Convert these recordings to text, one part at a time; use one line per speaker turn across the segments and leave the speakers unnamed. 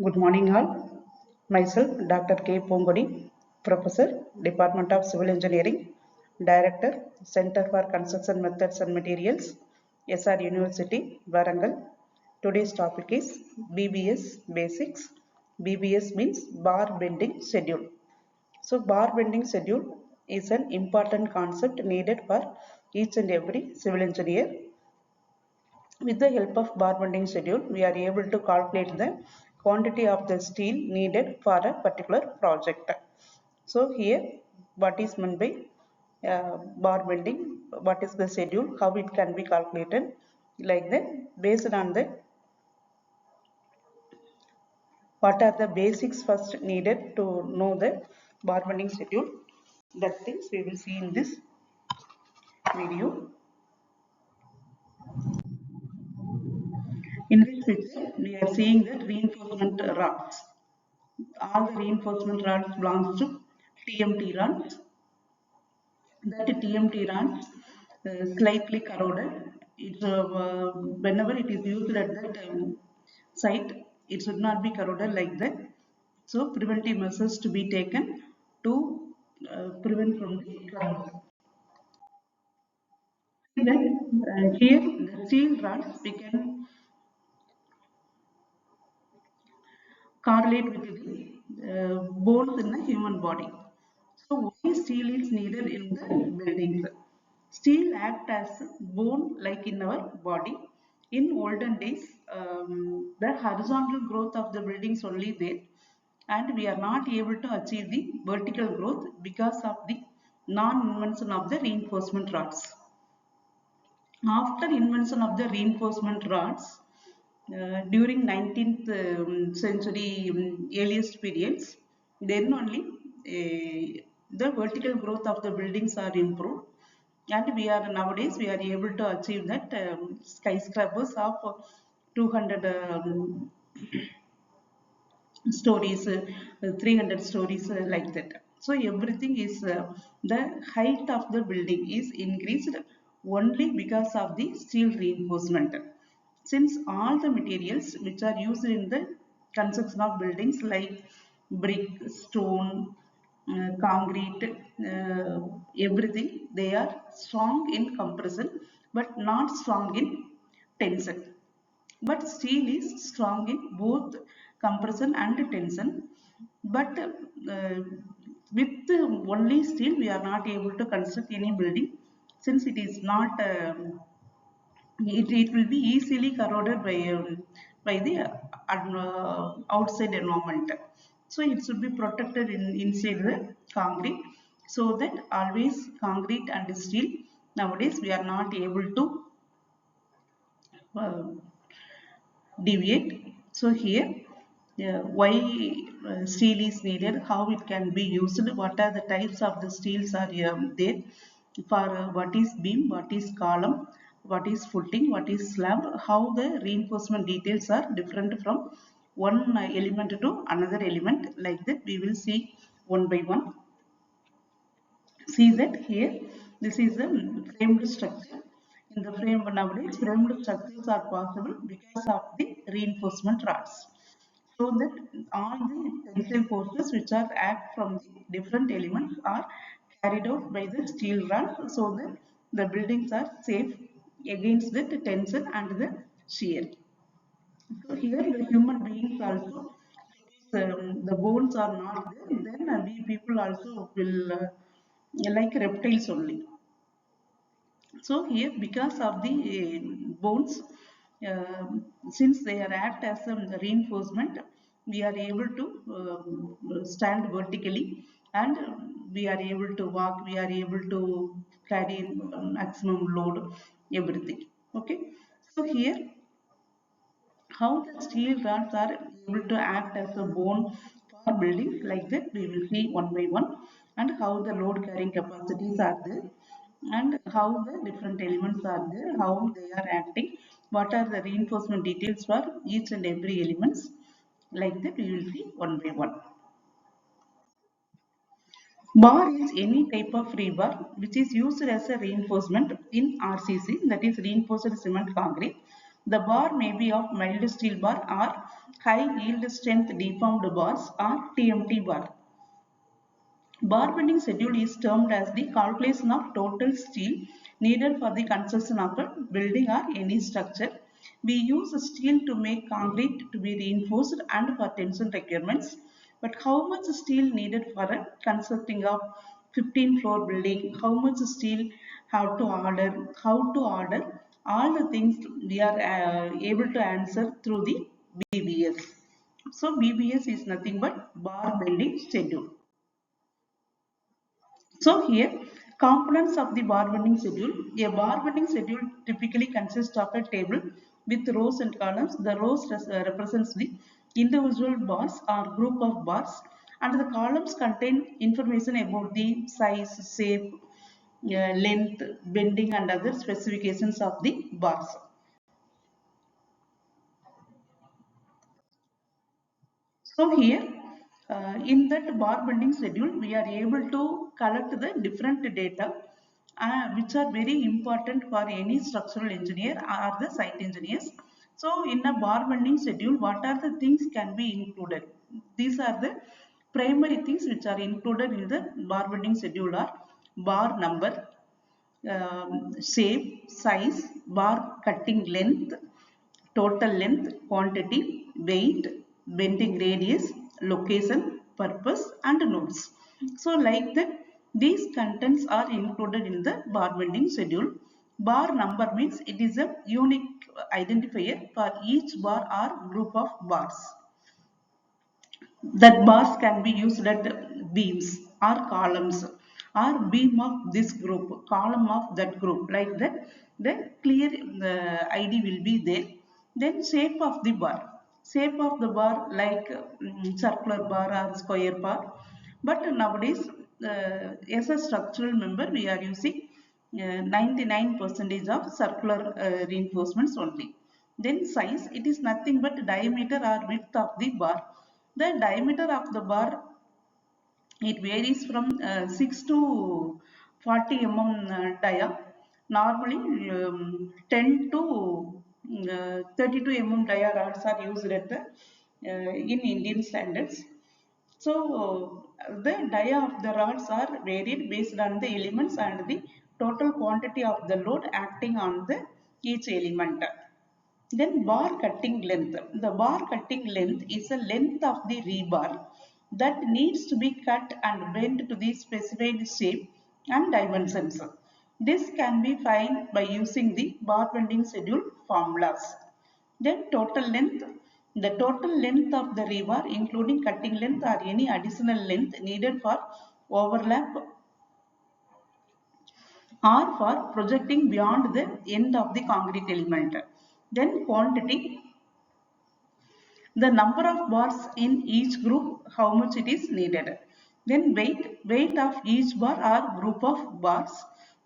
Good morning, all. Myself, Dr. K. Pongodi, Professor, Department of Civil Engineering, Director, Center for Construction Methods and Materials, SR University, Warangal. Today's topic is BBS Basics. BBS means bar bending schedule. So, bar bending schedule is an important concept needed for each and every civil engineer. With the help of bar bending schedule, we are able to calculate the quantity of the steel needed for a particular project. So here, what is meant by bar bending? What is the schedule? How it can be calculated? Like that, based on that, what are the basics first needed to know the bar bending schedule? That things we will see in this video. In this picture, we are seeing the reinforcement rods. All the reinforcement rods belongs to TMT rods. That TMT rods slightly corroded. Whenever it is used at that site, it should not be corroded like that. So preventive measures to be taken to prevent from the corrosion. Then here the steel rods we can correlate with the bones in the human body. So why steel is needed in the buildings? Steel act as bone like in our body. In olden days, the horizontal growth of the buildings only there, and we are not able to achieve the vertical growth because of the non-invention of the reinforcement rods. After invention of the reinforcement rods, during 19th century earliest periods, then only the vertical growth of the buildings are improved, and we are nowadays we are able to achieve that skyscrapers of 200 stories, 300 stories, like that. So everything is the height of the building is increased only because of the steel reinforcement. Since all the materials which are used in the construction of buildings like brick, stone, concrete, everything, they are strong in compression but not strong in tension. But steel is strong in both compression and tension. But with only steel, we are not able to construct any building, since it is not. It will be easily corroded by the outside environment. So it should be protected inside the concrete, so that always concrete and steel nowadays we are not able to uh, deviate. So here, why steel is needed, how it can be used, what are the types of the steels are there, for what is beam, what is column, what is footing, what is slab, how the reinforcement details are different from one element to another element. Like that, we will see one by one. See that here, this is a framed structure. In the frame nowadays, framed structures are possible because of the reinforcement rods. So that all the tensile forces which are act from the different elements are carried out by the steel rod, so that the buildings are safe against the tension and the shear. So here the human beings also, the bones are not there, then we people also will like reptiles only. So here, because of the bones, uh, since they are act as a reinforcement, we are able to stand vertically, and we are able to walk, we are able to carry maximum load, everything. Okay. So here, how the steel rods are able to act as a bone for buildings, like that we will see one by one, and how the load carrying capacities are there, and how the different elements are there, how they are acting, what are the reinforcement details for each and every elements. Like that we will see one by one. Bar is any type of rebar which is used as a reinforcement in RCC, that is reinforced cement concrete. The bar may be of mild steel bar or high yield strength deformed bars or TMT bar. Bar bending schedule is termed as the calculation of total steel needed for the construction of a building or any structure. We use steel to make concrete to be reinforced and for tension requirements. But how much steel needed for a constructing of 15-floor building? How much steel have to order? How to order? All the things we are able to answer through the BBS. So BBS is nothing but bar bending schedule. So here, components of the bar bending schedule. A bar bending schedule typically consists of a table with rows and columns. The rows represents the individual bars or group of bars, and the columns contain information about the size, shape, length, bending, and other specifications of the bars. So here, in that bar bending schedule, we are able to collect the different data which are very important for any structural engineer or the site engineers. So in a bar bending schedule, what are the things can be included? These are the primary things which are included in the bar bending schedule are bar number, shape, size, bar cutting length, total length, quantity, weight, bending radius, location, purpose, and nodes. So like that, these contents are included in the bar bending schedule. Bar number means it is a unique identifier for each bar or group of bars. That bars can be used at beams or columns or beam of this group, column of that group, like that. Then clear id will be there. Then shape of the bar, shape of the bar like circular bar or square bar. But nowadays as a structural member we are using 99% of circular reinforcements only. Then size, it is nothing but diameter or width of the bar. The diameter of the bar, it varies from 6 to 40 dia. Normally 10 to 32 dia rods are used at in Indian standards. So the dia of the rods are varied based on the elements and the total quantity of the load acting on the each element. Then bar cutting length. The bar cutting length is a length of the rebar that needs to be cut and bent to the specified shape and dimensions. This can be found by using the bar bending schedule formulas. Then total length. The total length of the rebar including cutting length or any additional length needed for overlap or for projecting beyond the end of the concrete element. Then quantity, the number of bars in each group, how much it is needed. Then weight of each bar or group of bars.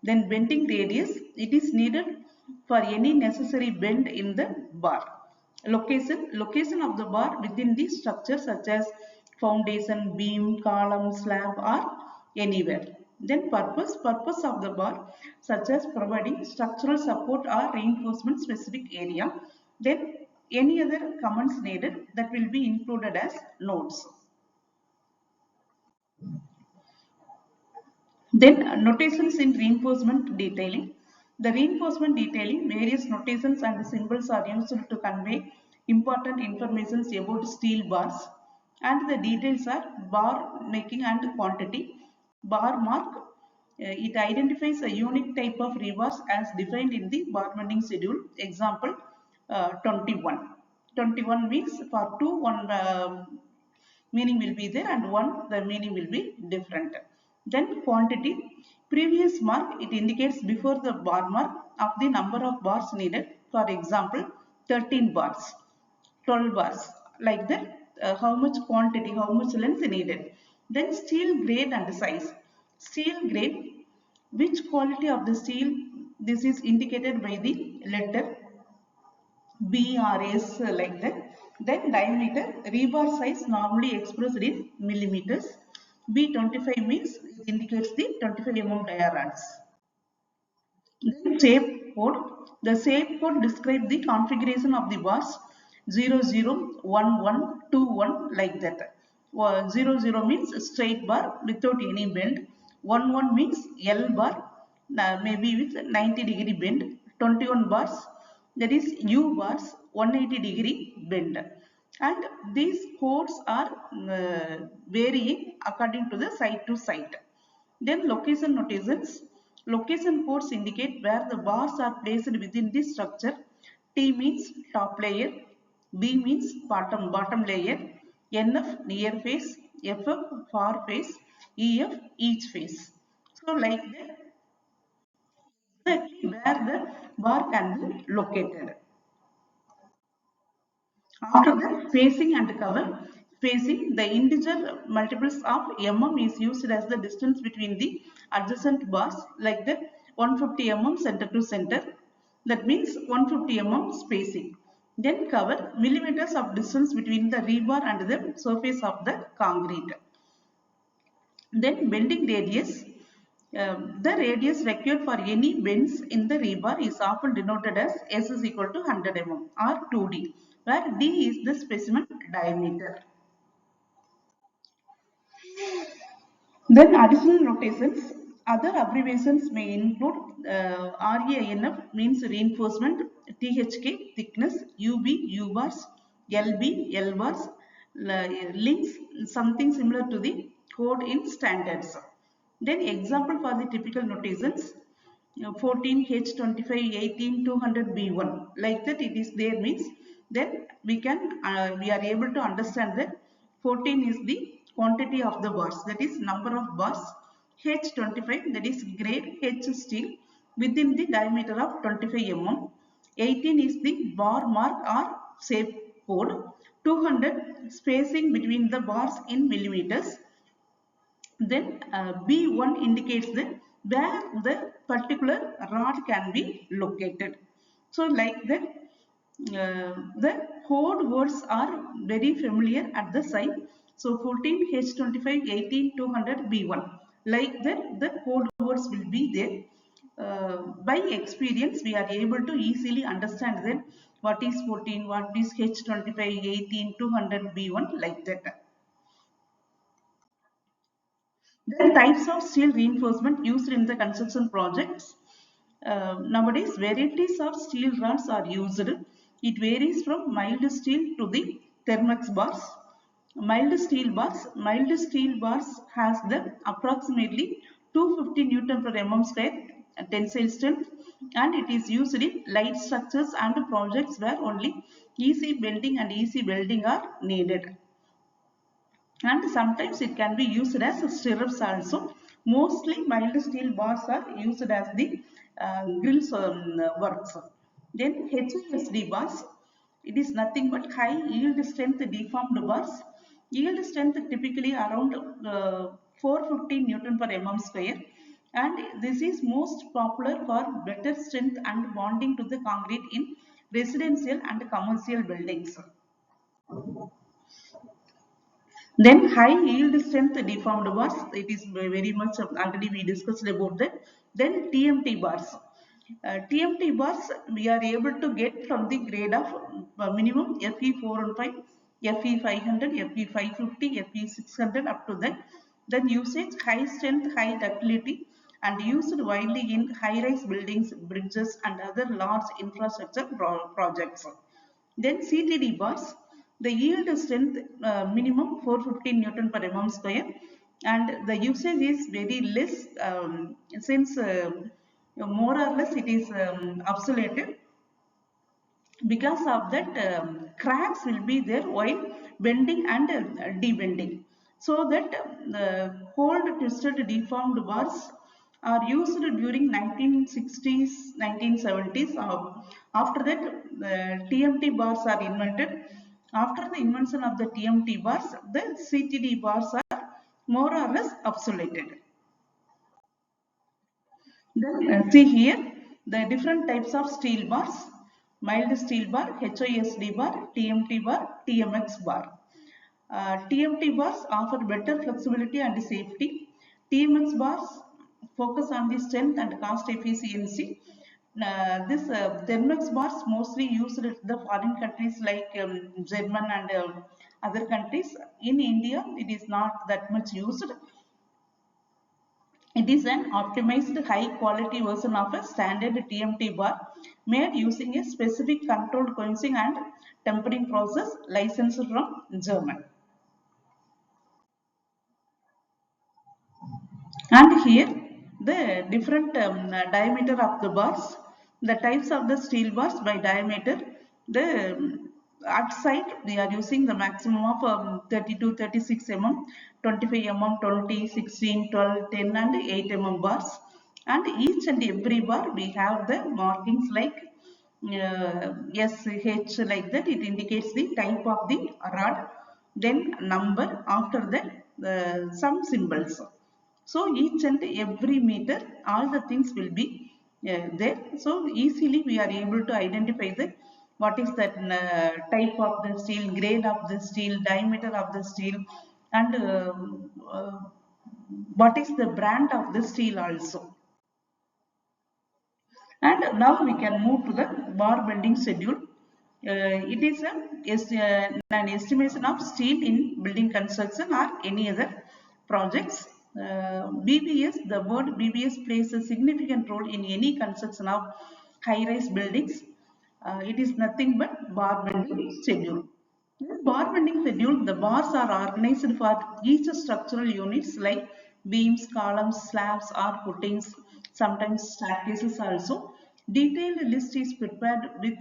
Then bending radius, it is needed for any necessary bend in the bar. Location of the bar within the structure such as foundation, beam, column, slab or anywhere. Then purpose of the bar such as providing structural support or reinforcement specific area. Then any other comments needed that will be included as notes. Then notations in reinforcement detailing. The reinforcement detailing, various notations and symbols are used to convey important information about steel bars, and the details are bar making and quantity. Bar mark, it identifies a unique type of rebars as defined in the bar bending schedule. Example 21. 21 means for two one meaning will be there and one the meaning will be different. Then quantity, previous mark, it indicates before the bar mark of the number of bars needed. For example 13 bars, 12 bars, like that. How much quantity, how much length needed. Then steel grade and size. Steel grade, which quality of the steel, this is indicated by the letter B or S, like that. Then diameter, rebar size normally expressed in millimeters. B25 means it indicates the 25 dia rods. Then shape, code. The same code describes the configuration of the bars 001121 like that. 00 means straight bar without any bend. 11 means L bar, maybe with 90-degree bend. 21 bars, that is U bars, 180-degree bend. And these codes are varying according to the site to site. Then location notations. Location codes indicate where the bars are placed within the structure. T means top layer, B means bottom layer, NF near face, FF far face, EF each face. So like that, exactly where the bar can be located. After that, spacing and cover. Spacing, the integer multiples of mm is used as the distance between the adjacent bars, like the 150 mm center to center. That means 150 mm spacing. Then cover, millimeters of distance between the rebar and the surface of the concrete. Then bending radius. The radius required for any bends in the rebar is often denoted as S is equal to 100 mm or 2D, where D is the specimen diameter. Then additional notations, other abbreviations may include RANF means reinforcement, THK thickness, UB U bars, LB L bars, links something similar to the code in standards. Then example for the typical notations, 14 H25 18 200B1 like that it is there means then we are able to understand that 14 is the quantity of the bars, that is number of bars. H25, that is grade H steel within the diameter of 25 mm. 18 is the bar mark or shape code. 200 spacing between the bars in millimeters. Then B1 indicates the where the particular rod can be located. So like that, the code words are very familiar at the site. So 14 H25 18 200 B1. Like that, the code words will be there. By experience, we are able to easily understand that what is 14, what is H25 18 200 B1 like that. Then types of steel reinforcement used in the construction projects. Nowadays, varieties of steel rods are used. It varies from mild steel to the thermex bars. Mild steel bars has the approximately 250 Newton per mm square tensile strength, and it is used in light structures and projects where only easy bending and easy welding are needed. And sometimes it can be used as stirrups also. Mostly mild steel bars are used as the grills works. Then HISD bars, it is nothing but high yield strength deformed bars. Yield strength typically around 450 Newton per mm square, and this is most popular for better strength and bonding to the concrete in residential and commercial buildings. Then high yield strength deformed bars, it is very much already we discussed about that. Then TMT bars. TMT bars we are able to get from the grade of minimum FE 415, FE 500, FE 550, FE 600 up to that. Then usage high strength, high ductility and used widely in high-rise buildings, bridges and other large infrastructure projects. Then CTD bars, the yield strength minimum 415 Newton per mm square, and the usage is very less since more or less it is obsoleted. Because of that, cracks will be there while bending and debending. So that the cold twisted deformed bars are used during 1960s, 1970s. After that, TMT bars are invented. After the invention of the TMT bars, the CTD bars are more or less obsoleted. Then see here the different types of steel bars: mild steel bar, HISD bar, TMT bar, TMX bar. TMT bars offer better flexibility and safety. TMX bars focus on the strength and cost efficiency. This Thermex bars mostly used in the foreign countries like German and other countries. In India, it is not that much used. It is an optimized high quality version of a standard TMT bar made using a specific controlled quenching and tempering process licensed from German. And here the different diameter of the bars, the types of the steel bars by diameter, the outside we are using the maximum of 32, 36 mm, 25 mm, 20, 16, 12, 10 and 8 mm bars. And each and every bar we have the markings like SH like that. It indicates the type of the rod, then number after that some symbols. So each and every meter, all the things will be there. So easily we are able to identify the what is that type of the steel, grade of the steel, diameter of the steel, and what is the brand of the steel also. And now we can move to the bar bending schedule. It is an estimation of steel in building construction or any other projects. BBS, the word BBS plays a significant role in any construction of high-rise buildings. It is nothing but bar bending schedule. In bar bending schedule, the bars are organized for each structural units like beams, columns, slabs or footings, sometimes staircases also. Detailed list is prepared with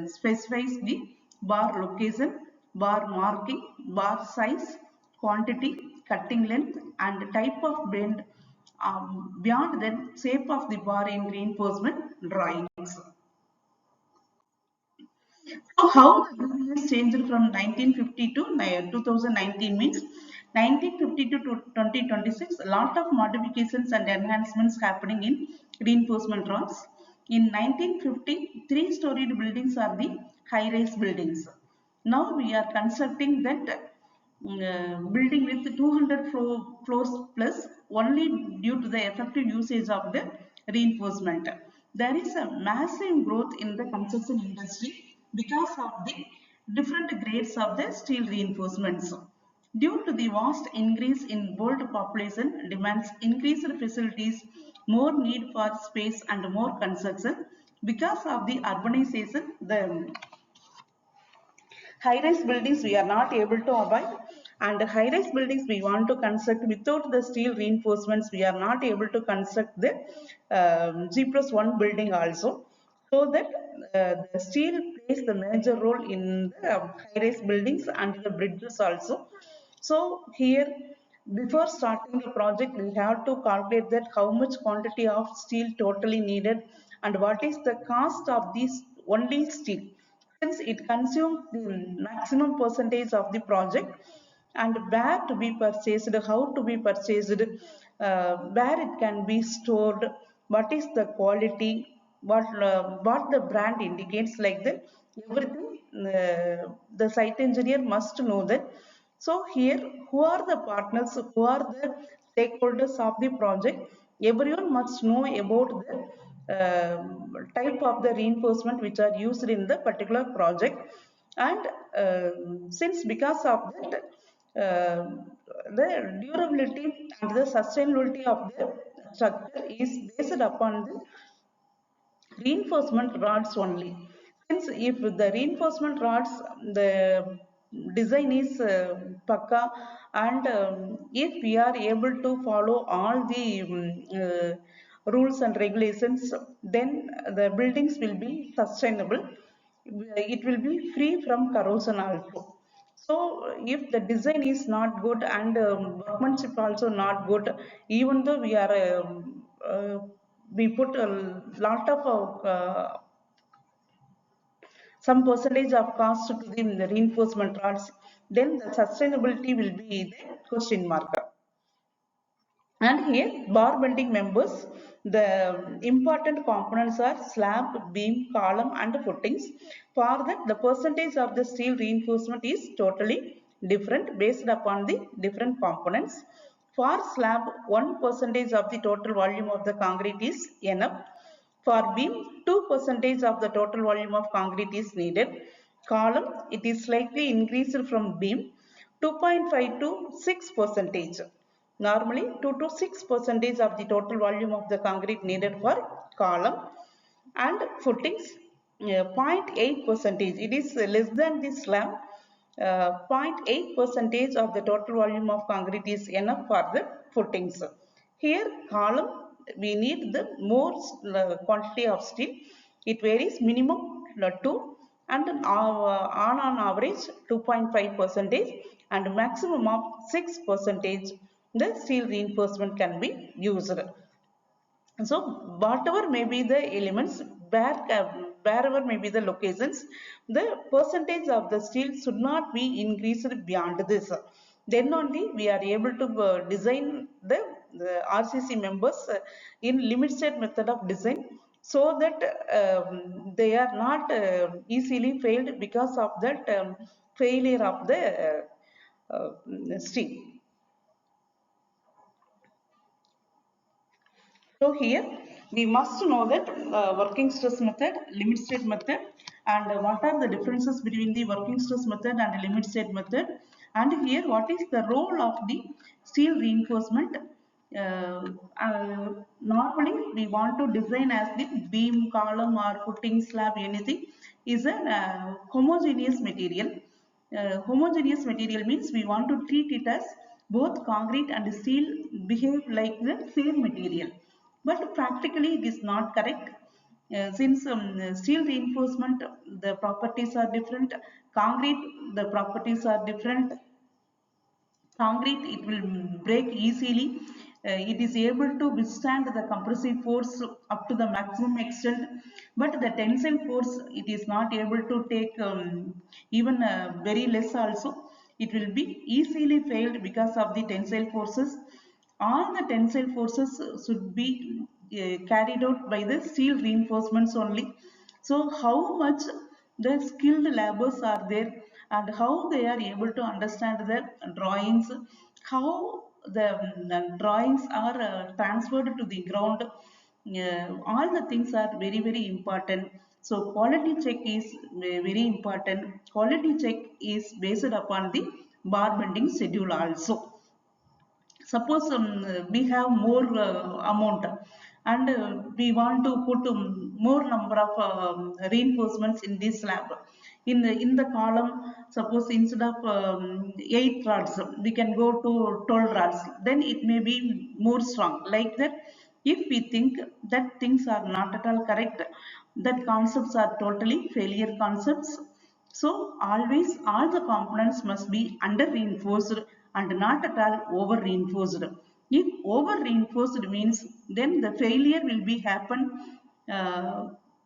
specifies the bar location, bar marking, bar size, quantity, cutting length and type of bend beyond the shape of the bar in reinforcement drawings. So how the BBS changed from 1950 to 2019 means 1950 to 2026, a lot of modifications and enhancements happening in reinforcement rods. In 1950, three-storied buildings are the high-rise buildings. Now we are constructing that building with 200 floors plus only due to the effective usage of the reinforcement. There is a massive growth in the construction industry because of the different grades of the steel reinforcements. Due to the vast increase in world population demands increased facilities, more need for space and more construction. Because of the urbanization, the high-rise buildings we are not able to avoid, and high-rise buildings we want to construct without the steel reinforcements. We are not able to construct the G+1 building also. So that the steel plays the major role in the high-rise buildings and the bridges also. So here, before starting the project, we have to calculate that how much quantity of steel totally needed and what is the cost of this only steel. Since it consumes the maximum percentage of the project, and where to be purchased, how to be purchased, where it can be stored, what is the quality, what the brand indicates like that, everything the site engineer must know that. So here, who are the partners, who are the stakeholders of the project? Everyone must know about the type of the reinforcement which are used in the particular project. And since because of that, the durability and the sustainability of the structure is based upon the reinforcement rods only. Since if the reinforcement rods, the design is pakka, and if we are able to follow all the rules and regulations, then the buildings will be sustainable. It will be free from corrosion also. So if the design is not good and workmanship also not good, even though we put a lot of some percentage of cost to the reinforcement rods, then the sustainability will be the question mark. And here, bar bending members, the important components are slab, beam, column, and footings. For that, the percentage of the steel reinforcement is totally different based upon the different components. For slab, 1% of the total volume of the concrete is enough. For beam, 2% of the total volume of concrete is needed. Column, it is slightly increased from beam, 2.5 to 6%. Normally, 2 to 6% of the total volume of the concrete needed for column, and footings, 0.8 percentage. It is less than the slab. 0.8 percentage of the total volume of concrete is enough for the footings. Here, column, we need the more quantity of steel. It varies minimum 2 and on average 2.5 percentage and maximum of 6 percentage the steel reinforcement can be used. So whatever may be the elements, wherever may be the locations, the percentage of the steel should not be increased beyond this. Then only we are able to design the RCC members in limit state method of design, so that they are not easily failed because of that failure of the steel. So here we must know that working stress method, limit state method, and what are the differences between the working stress method and limit state method, and here what is the role of the steel reinforcement. Normally we want to design as the beam, column or footing, slab, anything is a homogeneous material. Homogeneous material means we want to treat it as both concrete and steel behave like the same material, but practically it is not correct. Since steel reinforcement, the properties are different, concrete, the properties are different. Concrete, it will break easily. It is able to withstand the compressive force up to the maximum extent, but the tensile force, it is not able to take even very less also. It will be easily failed because of the tensile forces. All the tensile forces should be carried out by the steel reinforcements only. So how much the skilled laborers are there, and how they are able to understand the drawings, how the drawings are transferred to the ground, all the things are very very important. So quality check is very important. Quality check is based upon the bar bending schedule also. Suppose we have more amount, and we want to put more number of reinforcements in this slab. In the column, suppose instead of 8 rods, we can go to 12 rods. Then it may be more strong. Like that, if we think that things are not at all correct, that concepts are totally failure concepts. So always all the components must be under reinforced and not at all over reinforced. If over reinforced means, then the failure will be happen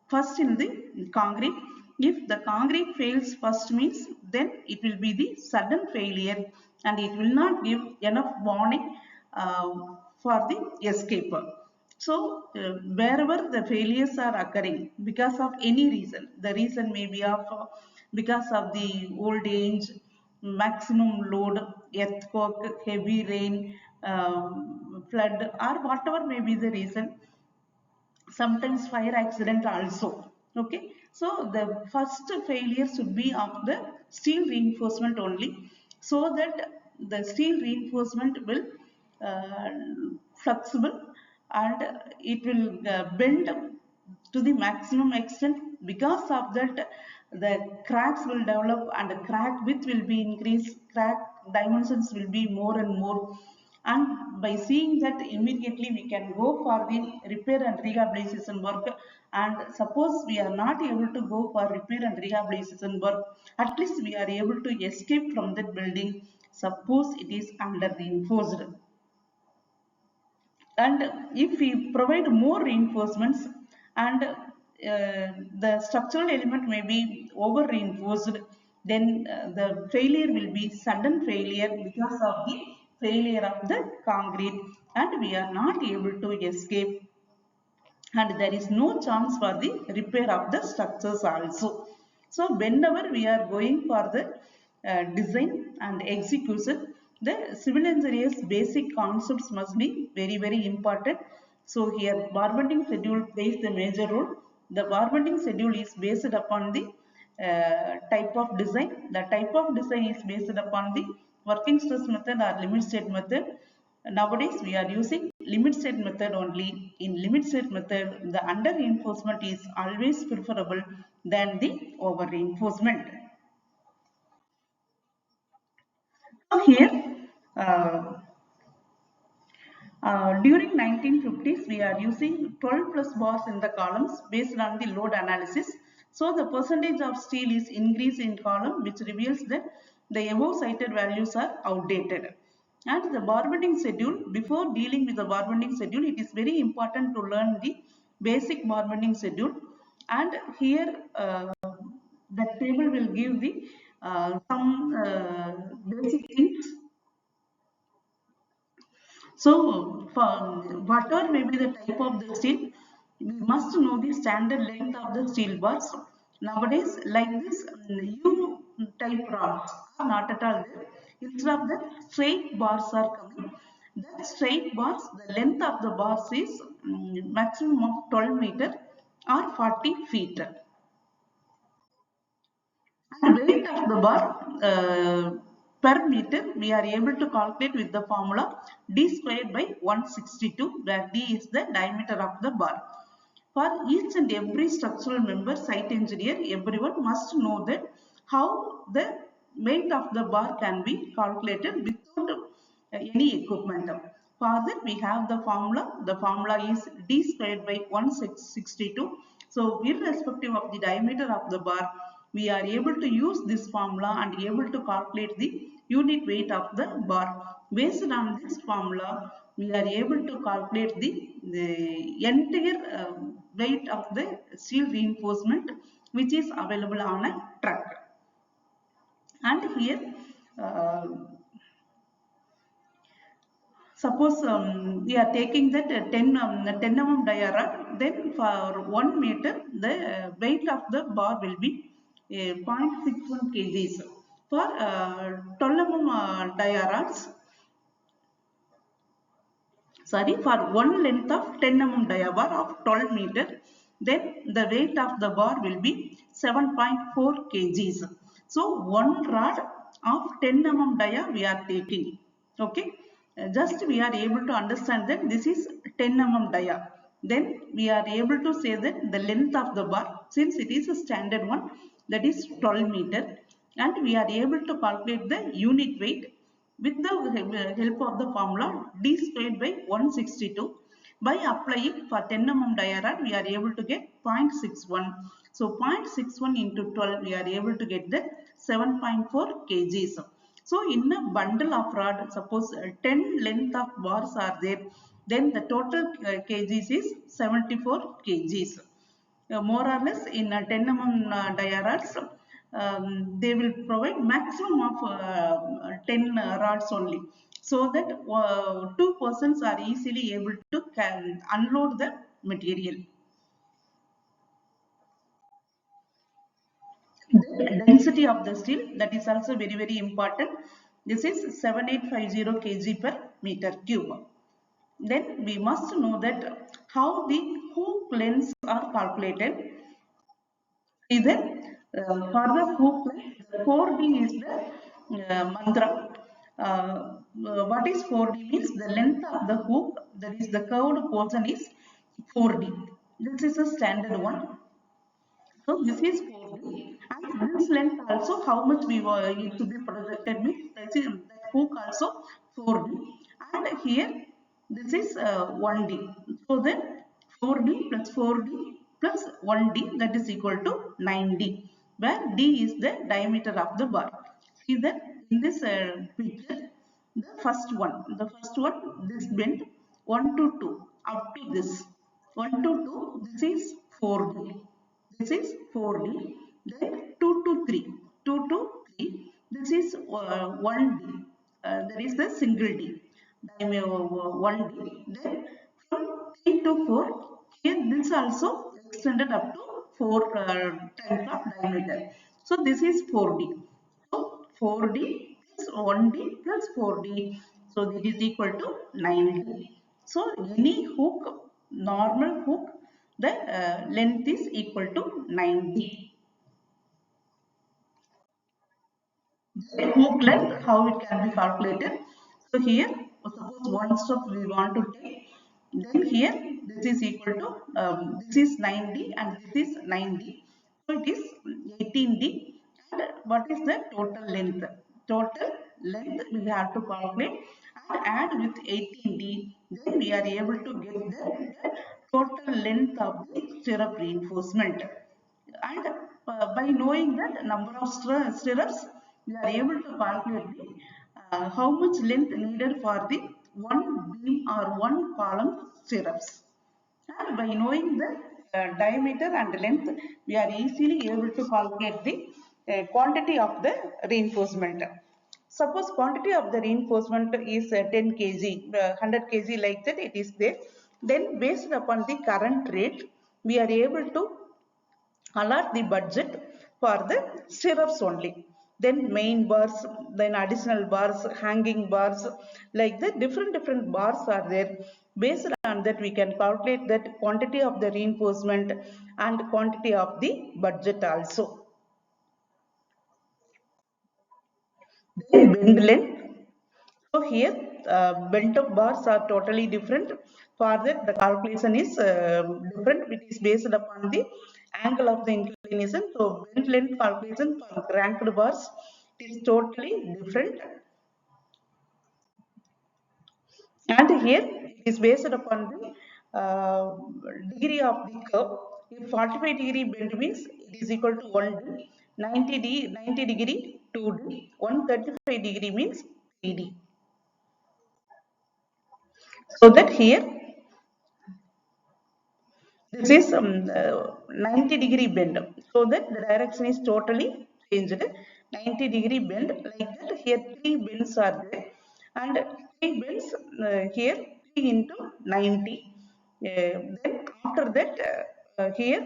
first in the concrete. If the concrete fails first means, then it will be the sudden failure and it will not give enough warning for the escape. So, wherever the failures are occurring because of any reason, the reason may be of because of the old age, maximum load, earthquake, heavy rain, flood, or whatever may be the reason, sometimes fire accident also. Okay, so the first failure should be of the steel reinforcement only, so that the steel reinforcement will uh, flexible, and it will bend to the maximum extent. Because of that, the cracks will develop and the crack width will be increased, crack dimensions will be more and more. And by seeing that, immediately we can go for the repair and rehabilitation work. And suppose we are not able to go for repair and rehabilitation work, at least we are able to escape from that building, suppose it is under reinforced. And if we provide more reinforcements, and the structural element may be over reinforced, then the failure will be sudden failure because of the failure of the concrete, and we are not able to escape, and there is no chance for the repair of the structures also. So whenever we are going for the design and execution, the civil engineer's basic concepts must be very very important. So here bar bending schedule plays the major role. The bar bending schedule is based upon the type of design. The type of design is based upon the working stress method or limit state method. Nowadays we are using limit state method only. In limit state method, the under reinforcement is always preferable than the over reinforcement. So here, uh, during 1950s, we are using 12 plus bars in the columns based on the load analysis. So the percentage of steel is increased in column, which reveals that the above cited values are outdated. And the bar bending schedule, before dealing with the bar bending schedule, it is very important to learn the basic bar bending schedule. And here, the table will give the some basic things. So, for whatever may be the type of the steel, we must know the standard length of the steel bars. Nowadays, like this U type rods are not at all there. Instead of that, straight bars are coming. That straight bars, the length of the bars is maximum of 12 meter or 40 feet. And weight of the bar per meter, we are able to calculate with the formula d squared by 162, where d is the diameter of the bar. For each and every structural member, site engineer, everyone must know that how the weight of the bar can be calculated without any equipment. For that, we have the formula. The formula is d squared by 162. So, irrespective of the diameter of the bar, we are able to use this formula and able to calculate the unit weight of the bar. Based on this formula, we are able to calculate the entire weight of the steel reinforcement which is available on a truck. And here, uh, suppose we are taking that 10 mm dia rod, then for 1 meter, the weight of the bar will be 0.61 kgs. For 12 mm dia rods, sorry, for one length of 10 mm diabar of 12 meter, then the weight of the bar will be 7.4 kgs. So one rod of 10 mm dia we are taking. Okay, just we are able to understand that this is 10 mm dia. Then we are able to say that the length of the bar, since it is a standard one, that is 12 meter, and we are able to calculate the unit weight with the help of the formula d squared by 162. By applying for 10 mm dia rod, we are able to get 0.61. So 0.61 into 12, we are able to get the 7.4 kgs. So in a bundle of rod, suppose 10 length of bars are there, then the total kgs is 74 kgs. More or less in 10 mm dia rods, they will provide maximum of 10 rods only, so that two persons are easily able to unload the material. The density of the steel, that is also very important. This is 7850 kg per meter cube. Then we must know that how the hook lengths are calculated. Either for the hook length, the 4D is the mantra. What is 4D means the length of the hook, that is the curved portion is 4D. This is a standard one. So this is 4D, and this length also how much we were it to be projected means that hook also 4D, and here this is 1D. So then 4D plus 4D plus 1D, that is equal to 9D, where D is the diameter of the bar. See that in this picture, the first one, this bend 1 to 2 up to this 1 to 2, this is 4D. This is 4D. Then 2 to 3. 2 to 3. This is 1D. That is the single D. 1D. Then from 3 to 4, here this also extended up to 4 times of diameter. So this is 4D. So 4D plus 1D plus 4D. So this is equal to 9D. So any hook normal hook, the length is equal to 90. Hook length, how it can be calculated. So here, suppose one step we want to take, then here this is equal to, this is 90 and this is 90. So it is 18D. And what is the total length? Total length we have to calculate and add with 18D. Then we are able to get the total length of the stirrup reinforcement. And by knowing that number of stirrups, we are able to calculate the, how much length needed for the one beam or one column stirrups. And by knowing the diameter and length, we are easily able to calculate the quantity of the reinforcement. Suppose quantity of the reinforcement is 10 kg, 100 kg, like that it is there. Then based upon the current rate, we are able to allot the budget for the stirrups only. Then main bars, then additional bars, hanging bars, like the different bars are there. Based on that, we can calculate that quantity of the reinforcement and quantity of the budget also. Then bend length. So here, bent of bars are totally different. For that, the calculation is different. It is based upon the angle of the inclination. So bent length calculation for cranked bars is totally different. And here it is based upon the degree of the curve. If 45-degree bend means it is equal to 1D, 90 degree 2D, 135-degree means 3D. So that here this is 90-degree bend. So that the direction is totally changed. 90-degree bend, like that. Here three bends are there, and three bends here 3 into 90. Then after that, here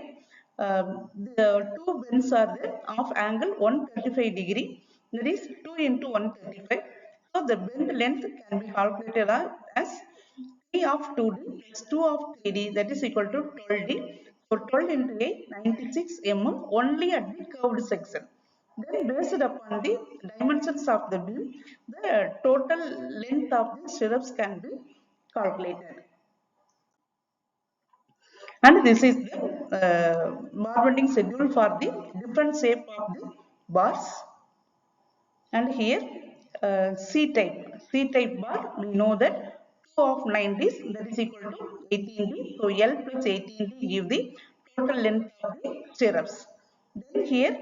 the two bends are there of angle 135 degree. That is 2 into 135. So the bend length can be calculated as 3 of 2D plus 2 of 3D, that is equal to 12D. So 12 into 8, 96 mm only at the curved section. Then based upon the dimensions of the beam, the total length of the stirrups can be calculated. And this is the bar bending schedule for the different shape of the bars. And here C type bar, we know that 2 of 90s, that is equal to 18D. So L plus 18D give the total length of the stirrups. Then here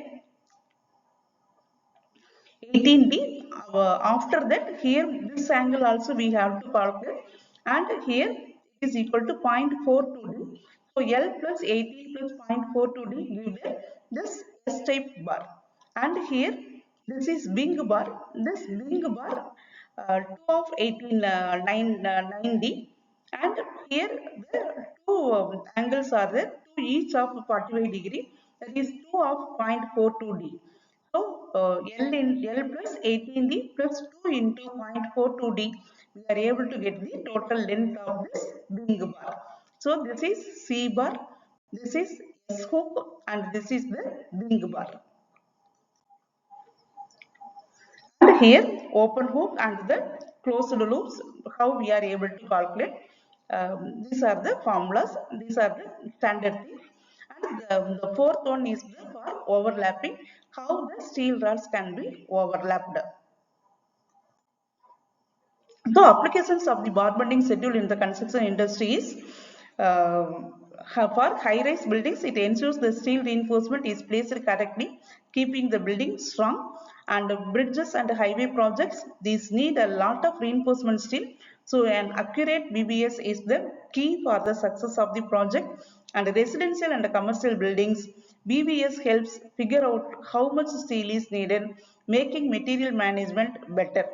18D. After that, here this angle also we have to calculate, and here it is equal to 0.42D. So L plus 18 plus 0.42D give this S type bar. And here this is wing bar. This wing bar 2 of 18 9D, and here the two angles are there, two each of 45 degree, that is 2 of 0.42D. So L plus 18D plus 2 into 0.42D, we are able to get the total length of this wing bar. So this is C bar, this is S hook, and this is the wing bar. And here open hook and the closed loops, how we are able to calculate. These are the formulas, these are the standard things. And the fourth one is for overlapping, how the steel rods can be overlapped. The applications of the bar bending schedule in the construction industry is, for high-rise buildings, it ensures the steel reinforcement is placed correctly, keeping the building strong. And bridges and highway projects, these need a lot of reinforcement steel. So an accurate BBS is the key for the success of the project. And residential and commercial buildings, BBS helps figure out how much steel is needed, making material management better.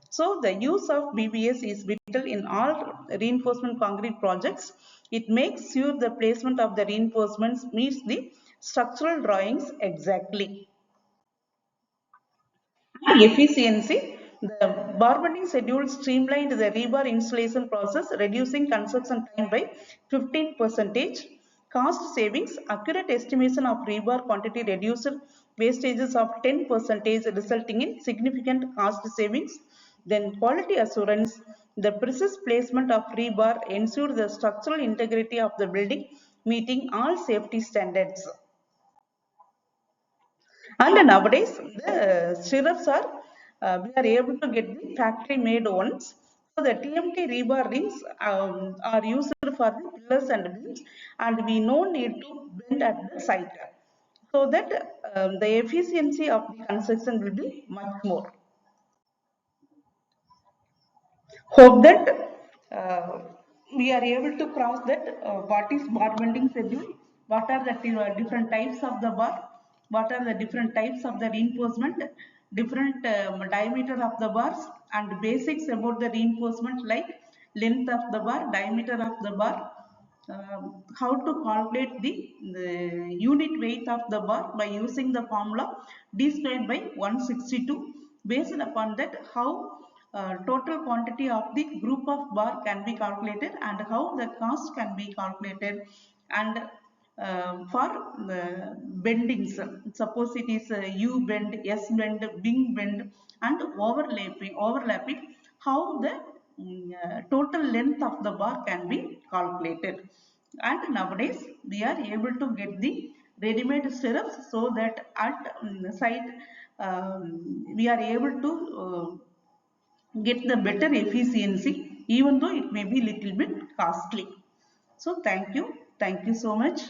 So the use of BBS is vital in all reinforcement concrete projects. It makes sure the placement of the reinforcements meets the structural drawings exactly. Efficiency. The bar bending schedule streamlined the rebar installation process, reducing construction time by 15%. Cost savings, accurate estimation of rebar quantity reduced wastages of 10%, resulting in significant cost savings. Then quality assurance, the precise placement of rebar ensured the structural integrity of the building, meeting all safety standards. And nowadays, the stirrups are, we are able to get the factory made ones. So the TMT rebar rings are used for the pillars and beams, and we no need to bend at the site. So that the efficiency of the construction will be much more. Hope that we are able to cross that what is bar bending schedule, what are the different types of the bar, what are the different types of the reinforcement, different diameter of the bars, and basics about the reinforcement like length of the bar, diameter of the bar, how to calculate the unit weight of the bar by using the formula d squared by 162. Based upon that, how total quantity of the group of bar can be calculated and how the cost can be calculated. And for the bendings, suppose it is U bend, S bend, wing bend, and overlapping, how the total length of the bar can be calculated. And nowadays we are able to get the ready-made stirrups, so that at the site we are able to get the better efficiency, even though it may be little bit costly. So thank you so much.